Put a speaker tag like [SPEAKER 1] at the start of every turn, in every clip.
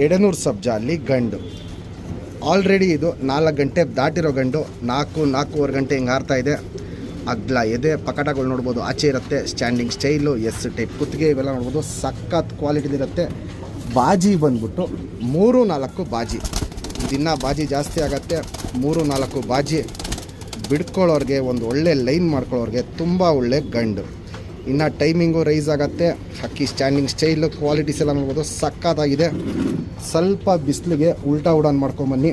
[SPEAKER 1] ಎಡೆನೂರು ಸಬ್ಜಾ ಅಲ್ಲಿ ಗಂಡು ಆಲ್ರೆಡಿ ಇದು 4 ಗಂಟೆ ದಾಟಿರೋ ಗಂಡು. 4-4:15 ಗಂಟೆ ಹಿಂಗೆ ಆರ್ತಾ ಇದೆ. ಅಗ್ಲ ಎದೆ ಪಕಟಗಳು ನೋಡ್ಬೋದು, ಆಚೆ ಇರುತ್ತೆ. ಸ್ಟ್ಯಾಂಡಿಂಗ್ ಸ್ಟೈಲು, ಎಸ್ ಟೈಪ್ ಕುತ್ತಿಗೆ ಇವೆಲ್ಲ ನೋಡ್ಬೋದು. ಸಖತ್ ಕ್ವಾಲಿಟಿದಿರುತ್ತೆ. ಬಾಜಿ ಬಂದ್ಬಿಟ್ಟು 3-4 ಬಾಜಿ. ದಿನ ಬಾಜಿ ಜಾಸ್ತಿ ಆಗುತ್ತೆ. 3-4 ಬಾಜಿ ಬಿಡ್ಕೊಳ್ಳೋರಿಗೆ, ಒಂದು ಒಳ್ಳೆ ಲೈನ್ ಮಾಡ್ಕೊಳ್ಳೋರಿಗೆ ತುಂಬ ಒಳ್ಳೆ ಗಂಡು. ಇನ್ನು ಟೈಮಿಂಗು ರೈಸ್ ಆಗುತ್ತೆ. ಹಕ್ಕಿ ಸ್ಟ್ಯಾಂಡಿಂಗ್ ಸ್ಟೈಲು ಕ್ವಾಲಿಟೀಸ್ ಎಲ್ಲ ನೋಡ್ಬೋದು, ಸಖತ್ತಾಗಿದೆ. ಸ್ವಲ್ಪ ಬಿಸಿಲಿಗೆ ಉಲ್ಟಾ ಉಡಾನ್ ಮಾಡ್ಕೊಂಬನ್ನಿ,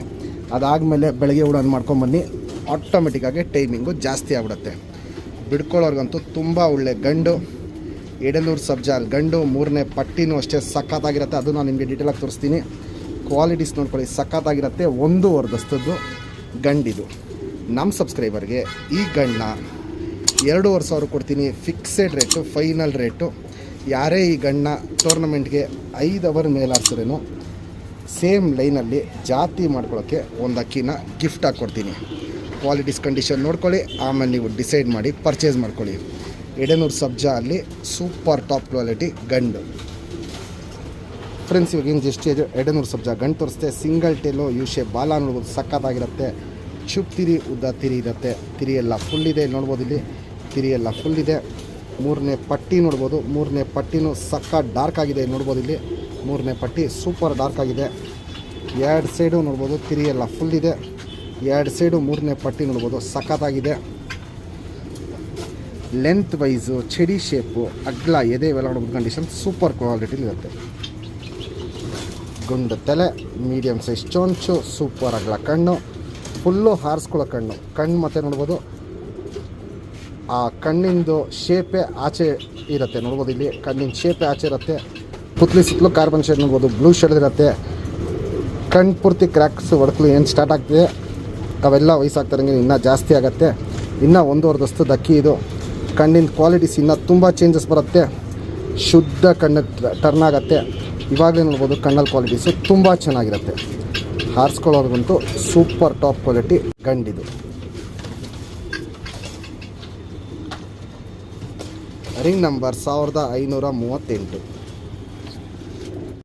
[SPEAKER 1] ಅದಾದಮೇಲೆ ಬೆಳಗ್ಗೆ ಉಡಾನ್ ಮಾಡ್ಕೊಂಬನ್ನಿ, ಆಟೋಮೆಟಿಕ್ಕಾಗಿ ಟೈಮಿಂಗು ಜಾಸ್ತಿ ಆಗ್ಬಿಡುತ್ತೆ. ಬಿಡ್ಕೊಳ್ಳೋರ್ಗಂತೂ ತುಂಬ ಒಳ್ಳೆ ಗಂಡು. ಎಡೆನೂರು ಸಬ್ಜಾಲ್ ಗಂಡು. 3ನೇ ಪಟ್ಟಿನೂ ಅಷ್ಟೇ ಸಖತ್ತಾಗಿರುತ್ತೆ. ಅದು ನಾನು ನಿಮಗೆ ಡೀಟೇಲಾಗಿ ತೋರಿಸ್ತೀನಿ. ಕ್ವಾಲಿಟೀಸ್ ನೋಡ್ಕೊಳ್ಳಿ, ಸಖತ್ತಾಗಿರುತ್ತೆ. 1.5 ದಸ್ತದ್ದು ಗಂಡಿದು. ನಮ್ಮ ಸಬ್ಸ್ಕ್ರೈಬರ್ಗೆ ಈ ಗಂಡನ್ನ 2,500 ಕೊಡ್ತೀನಿ. Fixed rate, final rate. ಯಾರೇ ಈ ಗಂಡನ್ನ ಟೂರ್ನಮೆಂಟ್ಗೆ 5 ಅವರ್ ಮೇಲೆ ಆಡ್ಸಿದ್ರೇನು ಸೇಮ್ ಲೈನಲ್ಲಿ ಜಾತಿ ಮಾಡ್ಕೊಳ್ಳೋಕ್ಕೆ ಒಂದು ಅಕ್ಕಿನ ಗಿಫ್ಟಾಗಿ ಕೊಡ್ತೀನಿ. ಕ್ವಾಲಿಟೀಸ್ ಕಂಡೀಷನ್ ನೋಡ್ಕೊಳ್ಳಿ, ಆಮೇಲೆ ನೀವು ಡಿಸೈಡ್ ಮಾಡಿ ಪರ್ಚೇಸ್ ಮಾಡ್ಕೊಳ್ಳಿ. ಎಡೆನೂರು ಸಬ್ಜಾ ಅಲ್ಲಿ ಸೂಪರ್ ಟಾಪ್ ಕ್ವಾಲಿಟಿ ಗಂಡು. ಫ್ರೆಂಡ್ಸ್, ಇವಾಗ ಏನು ಜಸ್ಟ್ ಎಡೆನೂರು ಸಬ್ಜಾ ಗಂಡು ತೋರಿಸ್ತೆ. ಸಿಂಗಲ್ ಟೇಲು, ಯು ಶೇಪ್ ಬಾಲ ನೋಡ್ಬೋದು, ಸಖತ್ತಾಗಿರುತ್ತೆ. ಚುಪ್ ತಿರಿ, ಉದ್ದ ತಿರಿ ಇರುತ್ತೆ. ತಿರಿ ಎಲ್ಲ ಫುಲ್ ಇದೆ, ನೋಡ್ಬೋದು. ಇಲ್ಲಿ ತಿರಿ ಎಲ್ಲ ಫುಲ್ ಇದೆ. 3ನೇ ಪಟ್ಟಿ ನೋಡ್ಬೋದು. 3ನೇ ಪಟ್ಟಿನೂ ಸಖತ್ ಡಾರ್ಕ್ ಆಗಿದೆ, ನೋಡ್ಬೋದು. ಇಲ್ಲಿ 3ನೇ ಪಟ್ಟಿ ಸೂಪರ್ ಡಾರ್ಕ್ ಆಗಿದೆ. 2 ಸೈಡು ನೋಡ್ಬೋದು, ತಿರಿ ಎಲ್ಲ ಫುಲ್ ಇದೆ. 2 ಸೈಡು 3ನೇ ಪಟ್ಟಿ ನೋಡ್ಬೋದು, ಸಖತ್ತಾಗಿದೆ. ಲೆಂತ್ ವೈಸು, ಚಡಿ ಶೇಪು, ಅಗ್ಲ ಎದೆ ಇವೆಲ್ಲ ನೋಡ್ಬೋದು. ಕಂಡೀಷನ್ ಸೂಪರ್ ಕ್ವಾಲಿಟಿಲಿ ಇರುತ್ತೆ. ಗುಂಡು ತಲೆ, ಮೀಡಿಯಮ್ ಸೈಜ್ ಚೊಂಚು, ಸೂಪರ್ ಅಗ್ಲ ಕಣ್ಣು, ಫುಲ್ಲು ಹಾರಿಸ್ಕೊಳ್ಳೋ ಕಣ್ಣು ಮತ್ತು ನೋಡ್ಬೋದು ಆ ಕಣ್ಣಿಂದು ಶೇಪೇ ಆಚೆ ಇರುತ್ತೆ, ನೋಡ್ಬೋದು. ಇಲ್ಲಿ ಕಣ್ಣಿನ ಶೇಪೇ ಆಚೆ ಇರುತ್ತೆ. ಪುತ್ಲಿ ಸುತ್ತಲೂ ಕಾರ್ಬನ್ ಶೇಡ್ ನೋಡ್ಬೋದು, ಬ್ಲೂ ಶೇಡ್ ಇರುತ್ತೆ. ಕಣ್ಣು ಪೂರ್ತಿ ಕ್ರ್ಯಾಕ್ಸ್ ಹೊಡ್ಕಲು ಏನು ಸ್ಟಾರ್ಟ್ ಆಗ್ತಿದೆ ಅವೆಲ್ಲ ವಯಸ್ಸಾಗ್ತಾರಂಗೆ ಇನ್ನೂ ಜಾಸ್ತಿ ಆಗುತ್ತೆ. ಇನ್ನೂ 1.5 ದಸ್ತದ ಅಕ್ಕಿ ಇದು. ಕಣ್ಣಿನ ಕ್ವಾಲಿಟೀಸ್ ಇನ್ನೂ ತುಂಬ ಚೇಂಜಸ್ ಬರುತ್ತೆ. ಶುದ್ಧ ಕಣ್ಣು ಟರ್ನ್ ಆಗುತ್ತೆ. ಇವಾಗಲೇ ನೋಡ್ಬೋದು ಕಣ್ಣಲ್ಲಿ ಕ್ವಾಲಿಟೀಸು ತುಂಬ ಚೆನ್ನಾಗಿರುತ್ತೆ. ಹಾರಿಸ್ಕೊಳ್ಳೋರ್ಗಂತೂ ಸೂಪರ್ ಟಾಪ್ ಕ್ವಾಲಿಟಿ ಗಂಡಿದು. Ring number 1538.